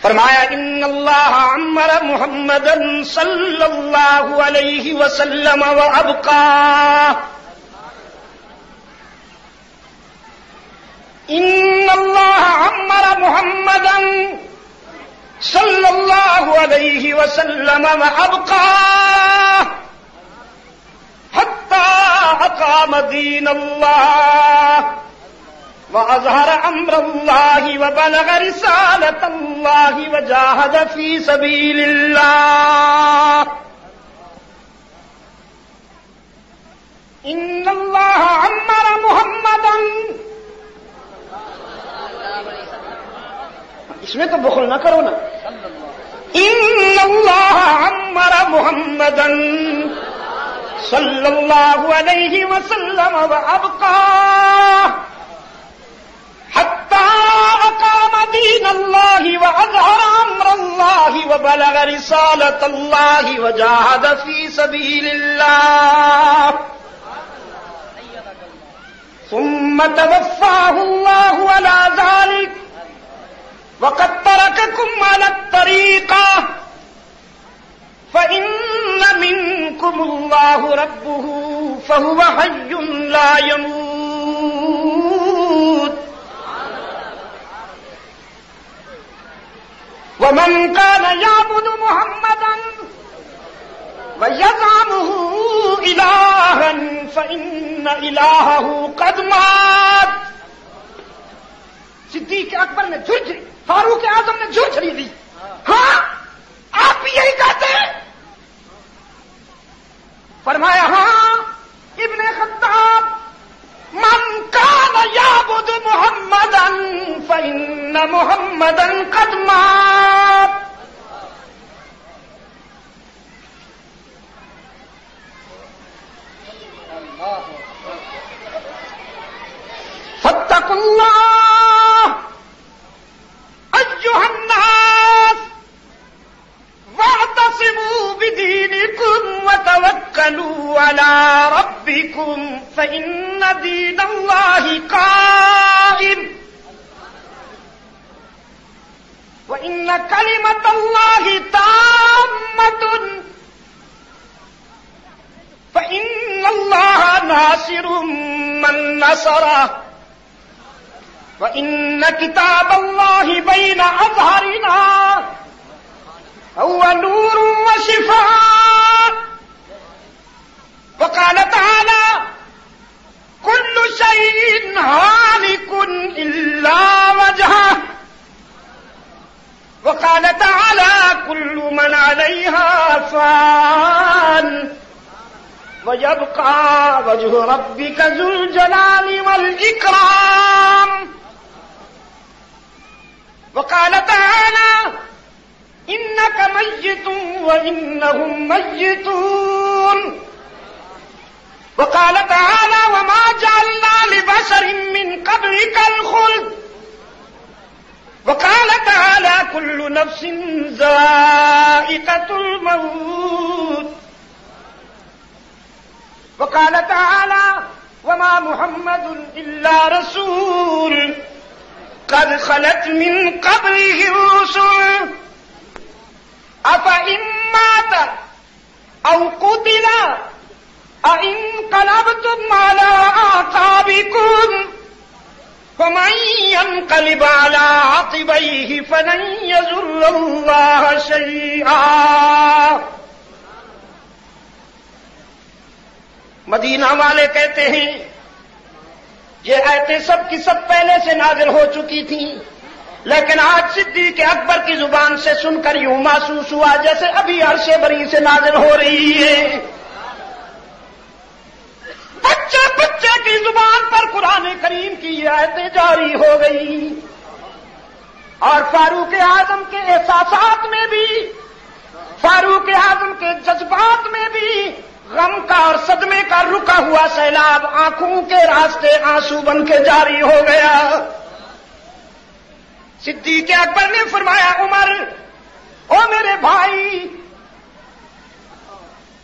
فرمایا ان اللہ عمر محمدا صلی اللہ علیہ وسلم وابقى ان اللہ عمر محمدا صلی اللہ علیہ وسلم وابقى حتى اقام دین اللہ وأظهر أمر الله وبلغ رسالة الله وجاهد في سبيل الله إن الله عمر محمدا اس میں تو بخل نہ کرو نا إن الله عمر محمدا صلى الله عليه وسلم وأبقى حتى أقام دين الله وأظهر أمر الله وبلغ رسالة الله وجاهد في سبيل الله ثم توفاه الله على ذلك وقد ترككم على الطريقة فإن منكم الله ربه فهو حي لا يموت ومن كان يعبد محمدا ويزعمه إلها فإن إلهه قد مات. صدیق اکبر نے جھجری، فاروق اعظم نے جھجری دی. ہاں آپ بھی یہی کہتے ہیں؟ فرمایا ہاں ابن خطاب من كان يعبد محمدا فإن محمدا قد مات. فاتقوا الله أيها الناس واعتصموا بدينكم وتوكلوا على ربكم فإن دين الله قائم وإن كلمة الله تامة فإن الله ناصر من نصره وإن كتاب الله بين أظهرنا هو نور وشفاء. وقال تعالى كل شيء هالك إلا وجهه. وقال تعالى كل من عليها فان ويبقى وجه ربك ذو الجلال والإكرام. وقال تعالى إنك ميت وإنهم ميتون. وقال تعالى وما جعلنا لبشر من قبلك الخلد. وقال تعالى كل نفس ذائقة الموت. وقال تعالى وما محمد إلا رسول قد خلت من قبله الرسل أفإن مات أو قتل أَإِنْقَلَبْتُمْ عَلَىٰ أَعْقَابِكُمْ فَمَن يَنْقَلِبْ عَلَىٰ عَقِبَيْهِ فَلَن يَضُرَّ اللَّهَ شَيْئًا. مدینہ والے کہتے ہیں یہ آیتیں سب کی سب پہلے سے نازل ہو چکی تھیں، لیکن آج صدیق اکبر کی زبان سے سن کر یوں محسوس ہوا جیسے ابھی عرش بری سے نازل ہو رہی ہے. بچے بچے کی زبان پر قرآن کریم کی یہ آیتیں جاری ہو گئی، اور فاروق اعظم کے احساسات میں بھی، فاروق اعظم کے جذبات میں بھی غم کا اور صدمے کا رکا ہوا سیلاب آنکھوں کے راستے آنسو بن کے جاری ہو گیا. صدیق اکبر نے فرمایا عمر، او میرے بھائی،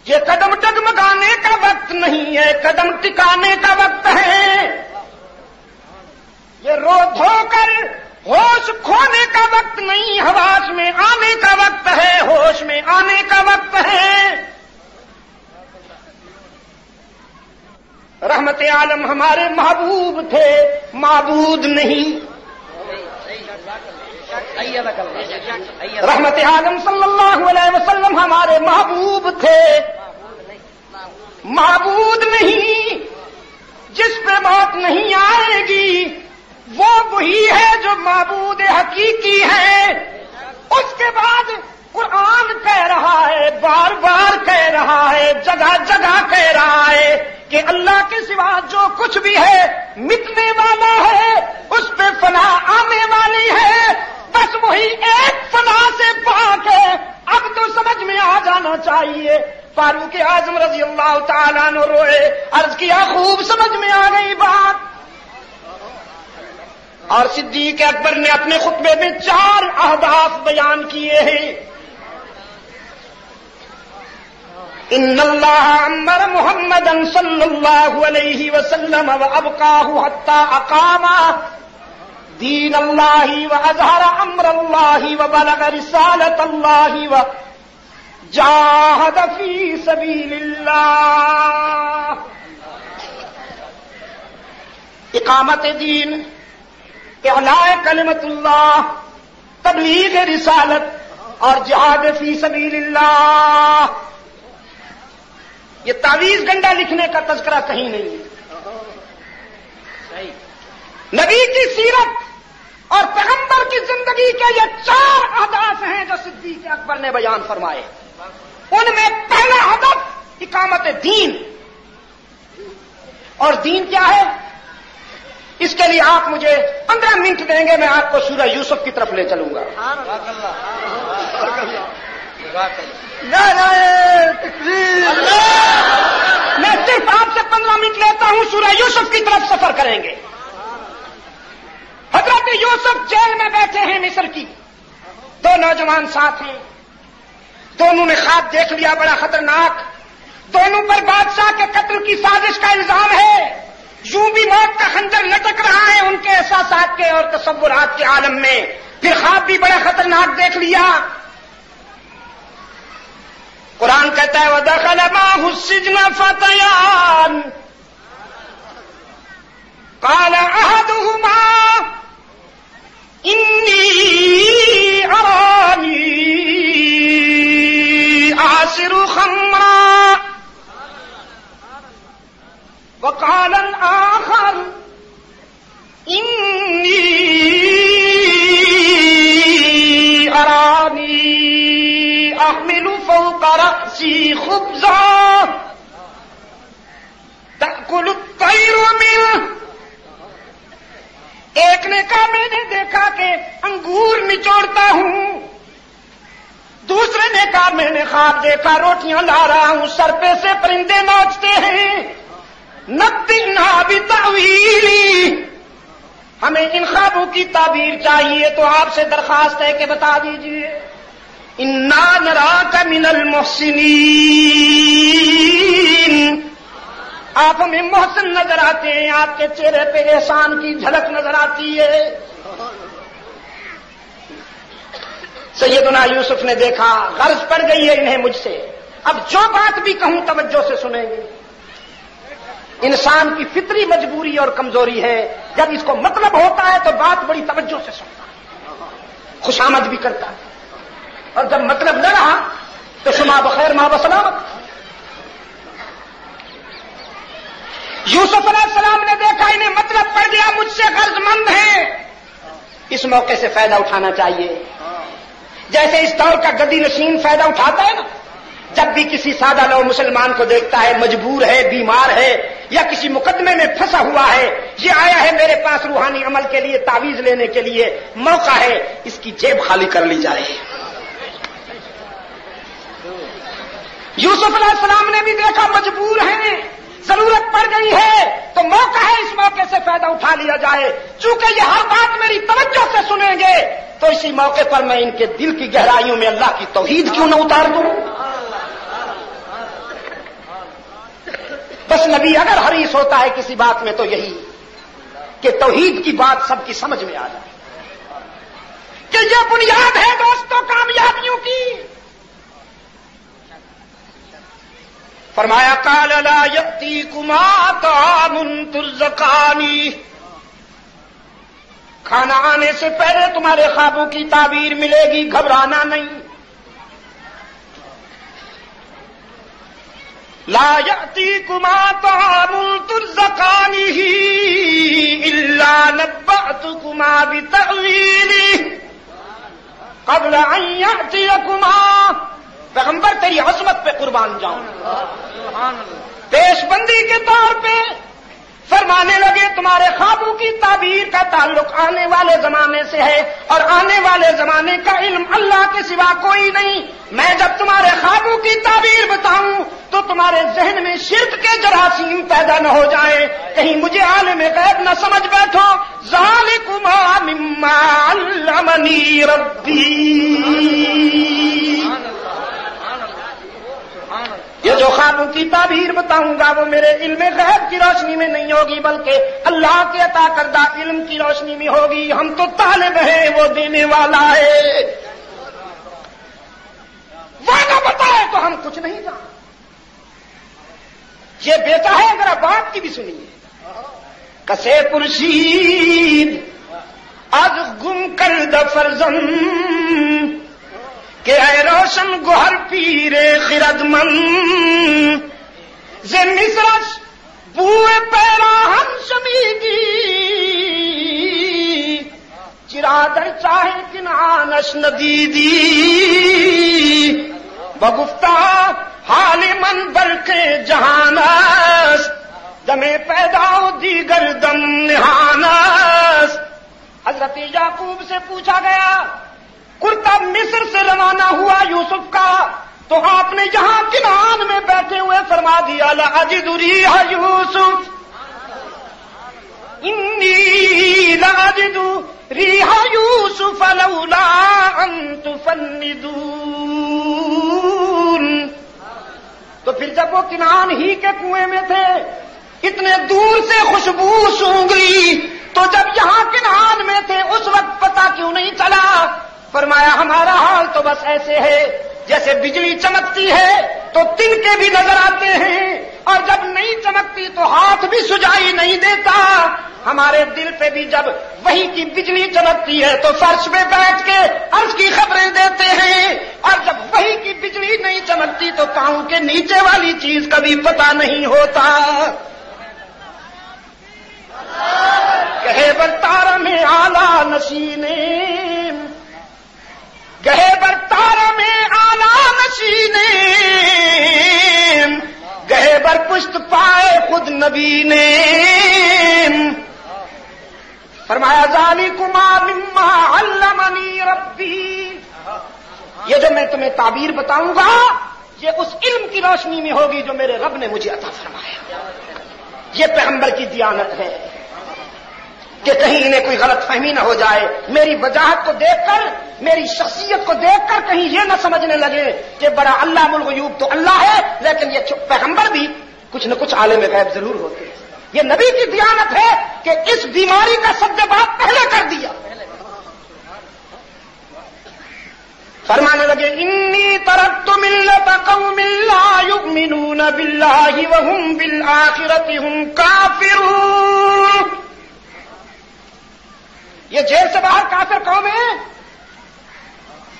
یہ قدم ڈگمگانے کا وقت نہیں ہے، قدم ٹکانے کا وقت ہے. یہ رو دھو کر ہوش کھونے کا وقت نہیں، حواس جانے کا وقت ہے، ہوش میں آنے کا وقت ہے۔ رحمت عالم ہمارے محبوب تھے، معبود نہیں۔ رحمت عالم صلی اللہ علیہ وسلم ہمارے محبوب تھے، معبود نہیں۔ جس پہ موت نہیں آئے گی وہ وہی ہے جو معبود حقیقی ہے۔ اس کے بعد قرآن کہہ رہا ہے، بار بار کہہ رہا ہے، جگہ جگہ کہہ رہا ہے کہ اللہ کے سوا جو کچھ بھی ہے مٹنے والا ہے، اس پہ فلاح آنے والی ہے۔ بس وہی ایک فلاح سے پاک ہے۔ اب تو سمجھ میں آ جانا چاہیے۔ فاروق اعظم رضی اللہ تعالیٰ عنہ روئے، عرض کیا خوب سمجھ میں آ گئی بات۔ اور صدیق اکبر نے اپنے خطبے میں 4 اہداف بیان کیے ہیں۔ ان اللہ امر محمدا صلی اللہ علیہ وسلم وابقاہ حتی اقام دین اللہ واظہر امر اللہ وبلغ رسالت اللہ وجاہد فی سبیل اللہ۔ اقامت دین، اعلاء کلمت اللہ، تبلیغ رسالت اور جہاد فی سبیل اللہ۔ یہ تعویذ گنڈا لکھنے کا تذکرہ کہیں نہیں ہے۔ نبی کی سیرت اور پیغمبر کی زندگی کے یہ 4 اہداف ہیں جو صدیق اکبر نے بیان فرمائے۔ ان میں پہلا ہدف اقامت دین۔ اور دین کیا ہے؟ اس کے لیے آپ مجھے 15 منٹ دیں گے، میں آپ کو سورہ یوسف کی طرف لے چلوں گا۔ میں صرف آپ سے 15 منٹ لیتا ہوں، سورہ یوسف کی طرف سفر کریں گے۔ حضرت یوسف جیل میں بیٹھے ہیں مصر کی، 2 نوجوان ساتھ ہیں، دونوں نے خواب دیکھ لیا بڑا خطرناک، دونوں پر بادشاہ کے قتل کی سازش کا الزام ہے۔ یوں بھی موت کا خنجر لٹک رہا ہے ان کے احساسات کے اور تصورات کے عالم میں، پھر خواب بھی بڑا خطرناک دیکھ لیا۔ قرآن کہتا ہے وَدَخَلَ مَعَهُ السِّجْنَ فَتَيَانِ قَالَ أَحَدُهُمَا إِنِّي أَرَانِي أَعْصِرُ خَمْرًا وقال الآخر إني أراني أحمل فوق رأسي خبزا تأكل الطير منه۔ ایک نے کہا میں نے دیکھا کہ انگور نچوڑتا ہوں، دوسرے نے کہا میں نے خواب دیکھا روٹیاں لا رہا ہوں، سر پہ سے پرندے نوچتے ہیں۔ نبئنا بتأویلی، ہمیں ان خوابوں کی تعبیر چاہیے، تو آپ سے درخواست ہے کہ بتا دیجئے۔ انا نراک من المحسنین، آپ ہمیں محسن نظر آتے ہیں، آپ کے چہرے پہ احسان کی جھلک نظر آتی ہے۔ سیدنا یوسف نے دیکھا غرض پڑ گئی ہے انہیں مجھ سے، اب جو بات بھی کہوں توجہ سے سنیں گے۔ انسان کی فطری مجبوری اور کمزوری ہے، جب اس کو مطلب ہوتا ہے تو بات بڑی توجہ سے سنتا ہے، خوشامد بھی کرتا ہے، اور جب مطلب نہ رہا تو شما بخیر ما بسلامت۔ یوسف علیہ السلام نے دیکھا انہیں مطلب پڑ گیا، مجھ سے غرض مند ہیں، اس موقع سے فائدہ اٹھانا چاہیے۔ جیسے اس دور کا گدی نشین فائدہ اٹھاتا ہے نا، جب بھی کسی سادہ لو مسلمان کو دیکھتا ہے مجبور ہے، بیمار ہے، یا کسی مقدمے میں پھنسا ہوا ہے، یہ آیا ہے میرے پاس روحانی عمل کے لیے، تعویذ لینے کے لیے، موقع ہے اس کی جیب خالی کر لی جائے۔ یوسف علیہ السلام نے بھی دیکھا مجبور ہیں، ضرورت پڑ گئی ہے، تو موقع ہے اس موقع سے فائدہ اٹھا لیا جائے۔ چونکہ یہ ہر بات میری توجہ سے سنیں گے تو اسی موقع پر میں ان کے دل کی گہرائیوں میں اللہ کی توحید کیوں نہ اتار دوں۔ بس نبی اگر حریص ہوتا ہے کسی بات میں تو یہی کہ توحید کی بات سب کی سمجھ میں آ جائے کہ یہ بنیاد ہے دوستوں کامیابی یأتیکما طعام ترزقان، کھانا آنے سے پہلے تمہارے خوابوں کی تعبیر ملے گی، گھبرانا نہیں. لا یأتیکما طعام ترزقانہ الا نبأتکما بتأویلہ قبل ان یأتیکما. پیغمبر تیری عظمت پہ قربان جاؤں. پیش بندی کے طور پہ فرمانے لگے تمہارے خوابوں کی تعبیر کا تعلق آنے والے زمانے سے ہے، اور آنے والے زمانے کا علم اللہ کے سوا کوئی نہیں. میں جب تمہارے خوابوں کی تعبیر بتاؤں تو تمہارے ذہن میں شرک کے جراثیم پیدا نہ ہو جائیں، کہیں مجھے عالم غیب نہ سمجھ بیٹھو. ذالکما مما علمنی ربی، یہ جو خوابوں کی تعبیر بتاؤں گا وہ میرے علم غیب کی روشنی میں نہیں ہوگی، بلکہ اللہ کے عطا کردہ علم کی روشنی میں ہوگی. ہم تو طالب ہیں، وہ دینے والا ہے. وعدہ بتائے تو ہم کچھ نہیں جانتے. یہ بیٹا ہے، ذرا بات کی بھی سنیے. کسے خورشید از گم کردہ فرزند کہ اے روشن گوہر پیرے خرد من، ز مصرش بوئے پیراہن شمیگی چرا در چاہے کنعانش ندیدی. بگفتہ حال من برکے جہانس دمے پیدا دیگر دم نہانس. حضرت یعقوب سے پوچھا گیا کرتا مصر سے روانہ ہوا یوسف کا تو آپ نے یہاں کنعان میں بیٹھے ہوئے فرما دیا لاجد ریح یوسف انی لاجد ریح یوسف لولا ان تفندون. تو پھر جب وہ کنعان ہی کے کنویں میں تھے، اتنے دور سے خوشبو سونگ رہی، تو جب یہاں کنعان میں تھے اس وقت پتہ کیوں نہیں چلا؟ فرمایا ہمارا حال تو بس ایسے ہے جیسے بجلی چمکتی ہے تو تنکے بھی نظر آتے ہیں، اور جب نہیں چمکتی تو ہاتھ بھی سجائی نہیں دیتا. ہمارے دل پہ بھی جب وہی کی بجلی چمکتی ہے تو فرش پہ بیٹھ کے عرض کی خبریں دیتے ہیں، اور جب وہی کی بجلی نہیں چمکتی تو پاؤں کے نیچے والی چیز کبھی پتہ نہیں ہوتا. کہے برتارا میں آلہ نشینے، گہے برتارا میں آلہ نشینے، گہے بر پشت پائے خود نبی نے. فرمایا ذالکما مما علمنی ربی، یہ جو میں تمہیں تعبیر بتاؤں گا یہ اس علم کی روشنی میں ہوگی جو میرے رب نے مجھے عطا فرمایا. یہ پیغمبر کی دیانت ہے کہ کہیں انہیں کوئی غلط فہمی نہ ہو جائے. میری وجاہت کو دیکھ کر، میری شخصیت کو دیکھ کر کہیں یہ نہ سمجھنے لگے کہ بڑا علام الغیوب تو اللہ ہے، لیکن یہ پیغمبر بھی کچھ نہ کچھ عالم غیب ضرور ہوتے ہیں. یہ نبی کی دیانت ہے کہ اس بیماری کا سد بات پہلے کر دیا. فرمانے لگے انی ترکت ملت قوم لا یؤمنون باللہ وهم بالآخرۃ هم کافرون. یہ جیل سے باہر کافر قوم ہے،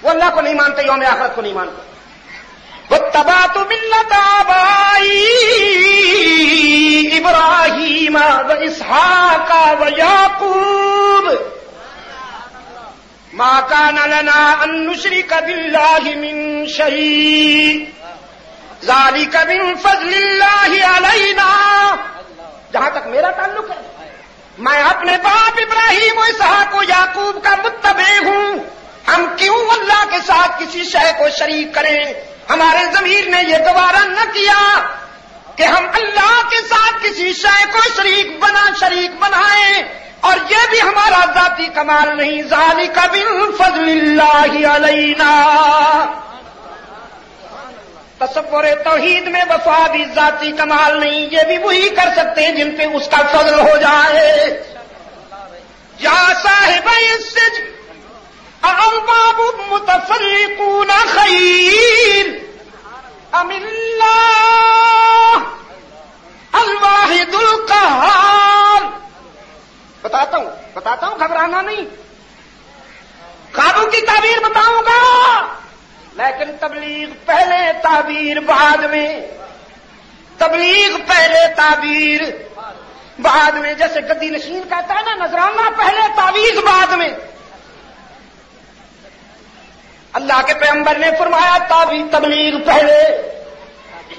وہ اللہ کو نہیں مانتے، یوم آخرت کو نہیں مانتے. واتبعت ملت آبائی ابراہیم واسحاق ویعقوب ما کان لنا ان نشرک باللہ من شیء ذلک من فضل اللہ علینا. جہاں تک میرا تعلق ہے میں اپنے باپ ابراہیم و اسحاق و یعقوب کا متبع ہوں. ہم کیوں اللہ کے ساتھ کسی شے کو شریک کریں؟ ہمارے ضمیر نے یہ گوارا نہ کیا کہ ہم اللہ کے ساتھ کسی شے کو شریک بنائیں، اور یہ بھی ہمارا ذاتی کمال نہیں. ذالک من فضل اللہ علینا. تصور توحید میں وفا بھی ذاتی کمال نہیں، یہ بھی وہی کر سکتے ہیں جن پہ اس کا فضل ہو جائے. یا صاحب السجن ارباب متفرقون خیر ام اللہ تعبیر بعد میں، تبلیغ پہلے، تعبیر بعد میں. جیسے گدی نشین کہتا ہے نا، نذرانہ پہلے تعویذ بعد میں. اللہ کے پیغمبر نے فرمایا تبلیغ پہلے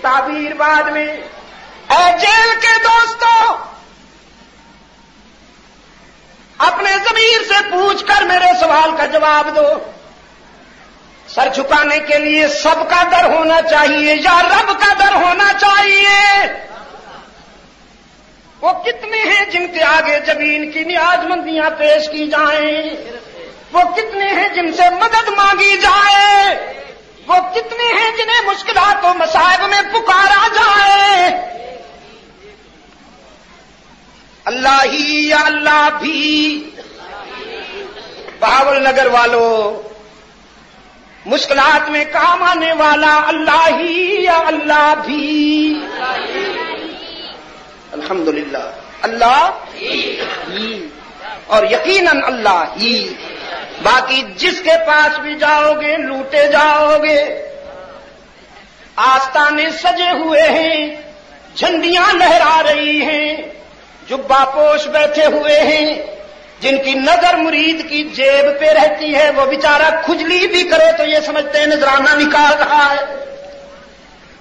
تعبیر بعد میں. اے جیل کے دوستو، اپنے ضمیر سے پوچھ کر میرے سوال کا جواب دو. سر جھکانے کے لیے سب کا ڈر ہونا چاہیے یا رب کا ڈر ہونا چاہیے؟ وہ کتنے ہیں جن کے آگے جبین کی نیاز مندیاں پیش کی جائیں؟ وہ کتنے ہیں جن سے مدد مانگی جائے؟ وہ کتنے ہیں جنہیں مشکلات و مصائب میں پکارا جائے؟ اللہ ہی یا اللہ بھی. بہاول نگر والوں، مشکلات میں کام آنے والا اللہ ہی یا اللہ بھی؟ الحمدللہ اللہ ہی، اور یقیناً اللہ ہی. باقی جس کے پاس بھی جاؤ گے لوٹے جاؤ گے. آستانے سجے ہوئے ہیں، جھنڈیاں لہرا رہی ہیں، جبہ پوش بیٹھے ہوئے ہیں. جن کی نظر مرید کی جیب پہ رہتی ہے وہ بیچارہ کھجلی بھی کرے تو یہ سمجھتے ہیں نذرانہ نکال رہا ہے.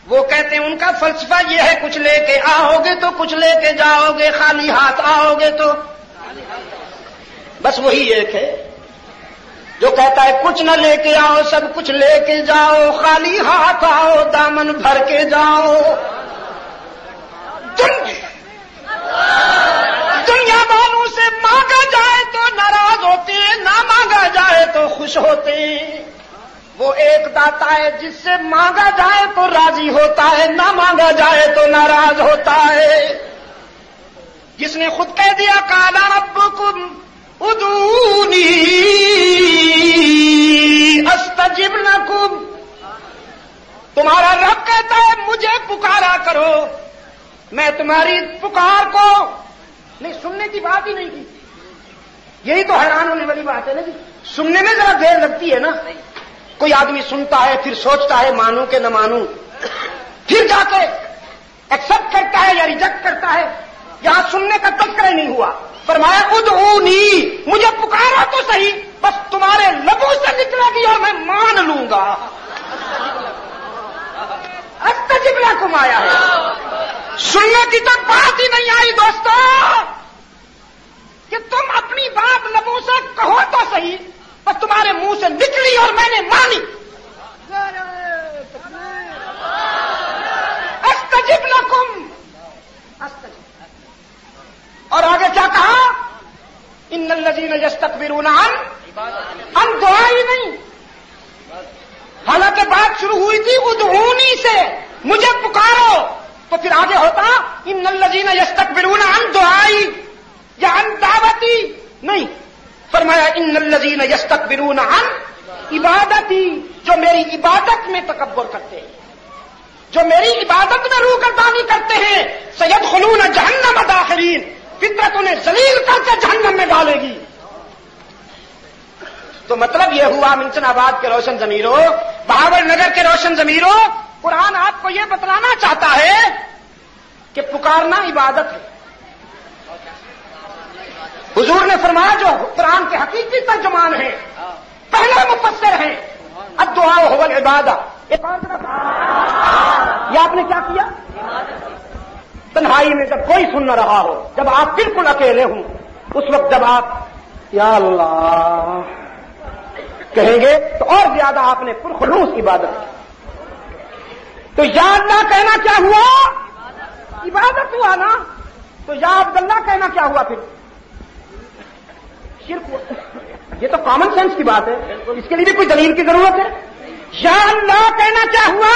وہ کہتے ہیں ان کا فلسفہ یہ ہے، کچھ لے کے آؤ گے تو کچھ لے کے جاؤ گے، خالی ہاتھ آؤ گے تو. بس وہی ایک ہے جو کہتا ہے کچھ نہ لے کے آؤ، سب کچھ لے کے جاؤ، خالی ہاتھ آؤ، دامن بھر کے جاؤ. دنیا والوں سے مانگا جائے تو ناراض ہوتے ہیں، نہ مانگا جائے تو خوش ہوتے ہیں. وہ ایک داتا ہے جس سے مانگا جائے تو راضی ہوتا ہے، نہ مانگا جائے تو ناراض ہوتا ہے. جس نے خود کہہ دیا قال ربکم ادعونی استجب لکم، تمہارا رب کہتا ہے مجھے پکارا کرو، میں تمہاری پکار کو نہیں. سننے کی بات ہی نہیں کی. یہی تو حیران ہونے والی بات ہے نا جی. سننے میں ذرا دیر لگتی ہے نا. کوئی آدمی سنتا ہے پھر سوچتا ہے مانوں کہ نہ مانوں، پھر جا کے ایکسپٹ کرتا ہے یا ریجیکٹ کرتا ہے. یہاں سننے کا تذکرہ نہیں ہوا. فرمایا ادعونی، مجھے پکارا تو صحیح، بس تمہارے لبوں سے نکلے گی اور میں مان لوں گا. استجب لکم آیا ہے، سننے کی تو بات ہی نہیں آئی دوستو کہ تم اپنی بات لبوں سے کہو تو صحیح، بس تمہارے منہ سے نکلی اور میں نے مانی. استجب لکم، اور آگے کیا کہا؟ ان الذین یستکبرون عن دعائی نہیں. حالانکہ بات شروع ہوئی تھی ادعونی سے، مجھے پکارو، تو پھر آگے ہوتا ان الذین یستکبرون عن دعائی یا عن دعوتی نہیں. فرمایا ان الذین یستکبرون عن عبادتی، جو میری عبادت میں تکبر کرتے ہیں، جو میری عبادت میں روگردانی کرتے ہیں، سیدخلون جہنم داخرین، فطرت انہیں ذلیل کر کے جہنم میں ڈالے گی. تو مطلب یہ ہوا منچن آباد کے روشن ضمیروں، بہاول نگر کے روشن ضمیروں، قرآن آپ کو یہ بتلانا چاہتا ہے کہ پکارنا عبادت ہے. حضور نے فرمایا جو قرآن کے حقیقی ترجمان ہیں، پہلے مفسر ہیں، الدعاء هو العبادہ. یہ آپ نے کیا کیا؟ تنہائی میں جب کوئی سن نہ رہا ہو، جب آپ بالکل اکیلے ہوں، اس وقت جب آپ یا اللہ کہیں گے تو اور زیادہ آپ نے پرخلوص عبادت کی. تو یا اللہ کہنا کیا ہوا؟ عبادت ہوا نا. تو یا عبداللہ کہنا کیا ہوا؟ پھر شرک ہوا. یہ تو کامن سینس کی بات ہے، اس کے لیے بھی کوئی دلیل کی ضرورت ہے. یا اللہ کہنا کیا ہوا؟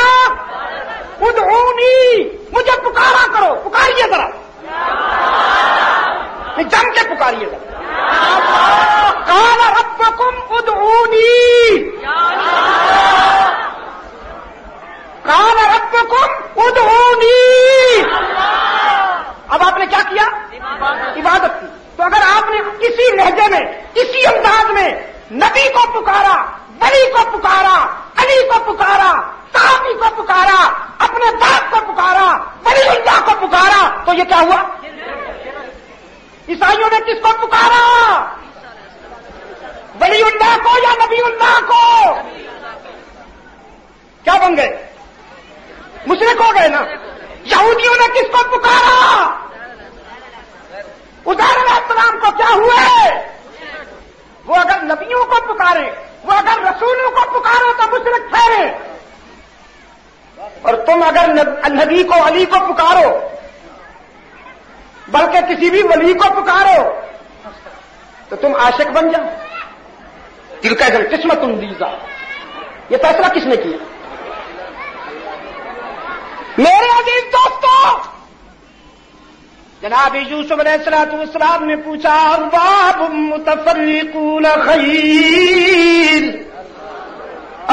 ادعونی، مجھے پکارا کرو. پکاریے ذرا، جم کے پکاریے ذرا. قال ربکم ادعونی، قال ربکم ادعونی. اب آپ نے کیا کیا؟ عبادت کی. تو اگر آپ نے کسی لہجے میں، کسی انداز میں نبی کو پکارا، ولی کو پکارا، علی کو پکارا، صحابی کو پکارا، یہ کیا ہوا؟ عیسائیوں نے کس کو پکارا؟ ولی اللہ کو یا نبی اللہ کو؟ کیا بن گئے؟ مشرک ہو گئے نا. یہودیوں نے کس کو پکارا؟ عزیر علیہ السلام کو. کیا ہوئے؟ وہ اگر نبیوں کو پکارے، وہ اگر رسولوں کو پکارو تو مشرک ٹھہرے، اور تم اگر نبی کو علی کو پکارو بلکہ کسی بھی ولی کو پکارو تو تم عاشق بن جاؤ. تلک قسمت دیزا. یہ فیصلہ کس نے کیا؟ میرے عزیز دوستو، جناب یوسف علیہ السلام نے پوچھا ارباب متفرقون خیر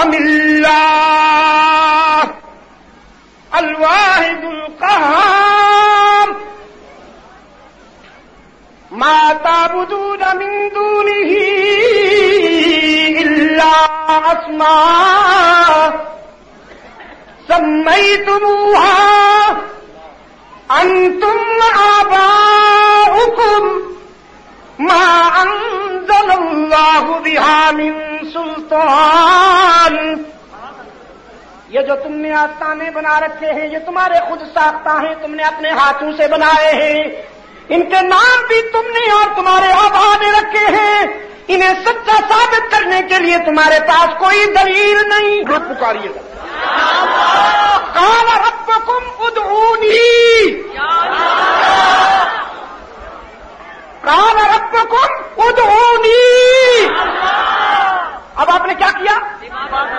ام اللہ الواحد القہار ما تعبدون من دونه الا اسماء سمیتموها انتم آباؤکم ما انزل اللہ بها من سلطان. یہ جو تم نے آستانے بنا رکھے ہیں یہ تمہارے خود ساختہ ہیں، تم نے اپنے ہاتھوں سے بنائے ہیں، ان کے نام بھی تم نے اور تمہارے آبا نے رکھے ہیں، انہیں سچا ثابت کرنے کے لیے تمہارے پاس کوئی دلیل نہیں. پکاریے گا قال ربکم ادعونی، قال ربکم ادعونی. اب آپ نے کیا کیا؟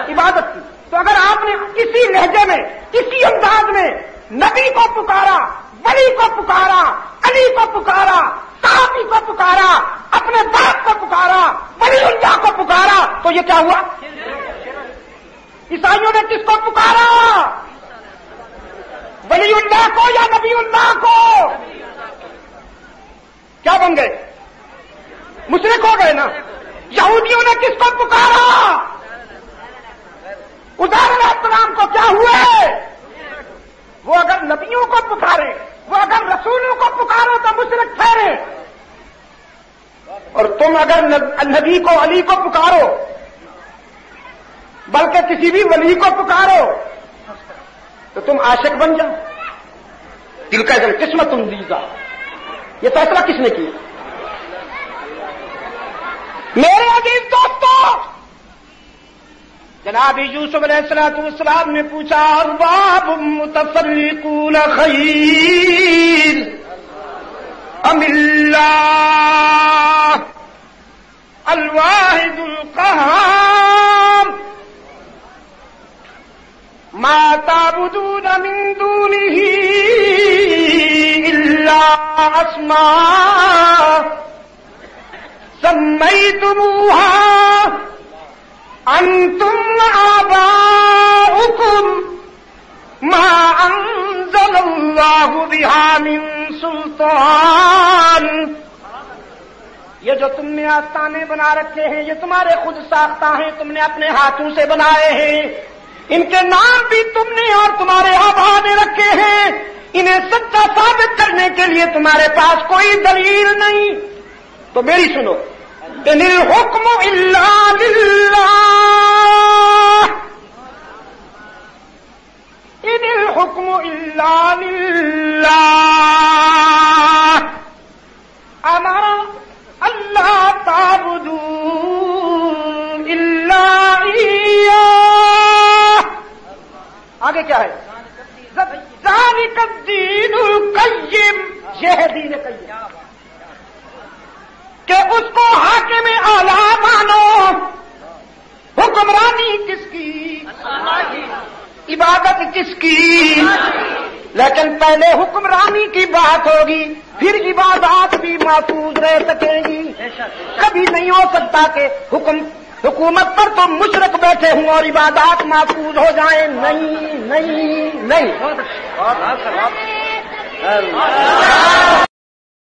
عبادت کی. تو اگر آپ نے کسی لہجے میں، کسی انداز میں نبی کو پکارا، ولی کو پکارا، علی کو پکارا، صحابی کو پکارا، اپنے باپ کو پکارا، ولی اللہ کو پکارا تو یہ کیا ہوا؟ عیسائیوں نے کس کو پکارا؟ ولی اللہ کو یا نبی اللہ کو؟ کیا بن گئے؟ مشرک ہو گئے نا. یہودیوں نے کس کو پکارا؟ عزیر علیہ السلام کو. کیا ہوئے؟ وہ اگر نبیوں کو پکارے، وہ اگر رسولوں کو پکارو تو مشرک ٹھہرے، اور تم اگر نبی کو علی کو پکارو بلکہ کسی بھی ولی کو پکارو تو تم عاشق بن جاؤ. تلک قسمت دیزا. یہ فیصلہ کس نے کیا؟ میرے عزیز دوستو، جناب یوسف علیہ السلام نے پوچھا ارباب متفرقون خیر ام اللہ الواحد القہار ما تعبدون من دونه الا اسماء سمیتموها انتم آباؤکم ما انزل اللہ بها من سلطان. یہ جو تم نے آستانے بنا رکھے ہیں یہ تمہارے خود ساختہ ہیں، تم نے اپنے ہاتھوں سے بنائے ہیں، ان کے نام بھی تم نے اور تمہارے آبا نے رکھے ہیں، انہیں سچا ثابت کرنے کے لیے تمہارے پاس کوئی دلیل نہیں. تو میری سنو، ان الحکم الا للہ، ان الحکم الا للہ امر اللہ تعبدوا الا ایاہ. آگے کیا ہے؟ ذالک الدین القیم. یہ ہے دین قیم کہ اس کو حاکم اعلیٰ مانو. حکمرانی کس کی؟ عبادت کس کی؟ لیکن پہلے حکمرانی کی بات ہوگی، پھر عبادات بھی محفوظ رہ سکیں گی. کبھی نہیں ہو سکتا کہ حکومت پر تو مشرک بیٹھے ہوں اور عبادات محفوظ ہو جائیں. نہیں نہیں نہیں.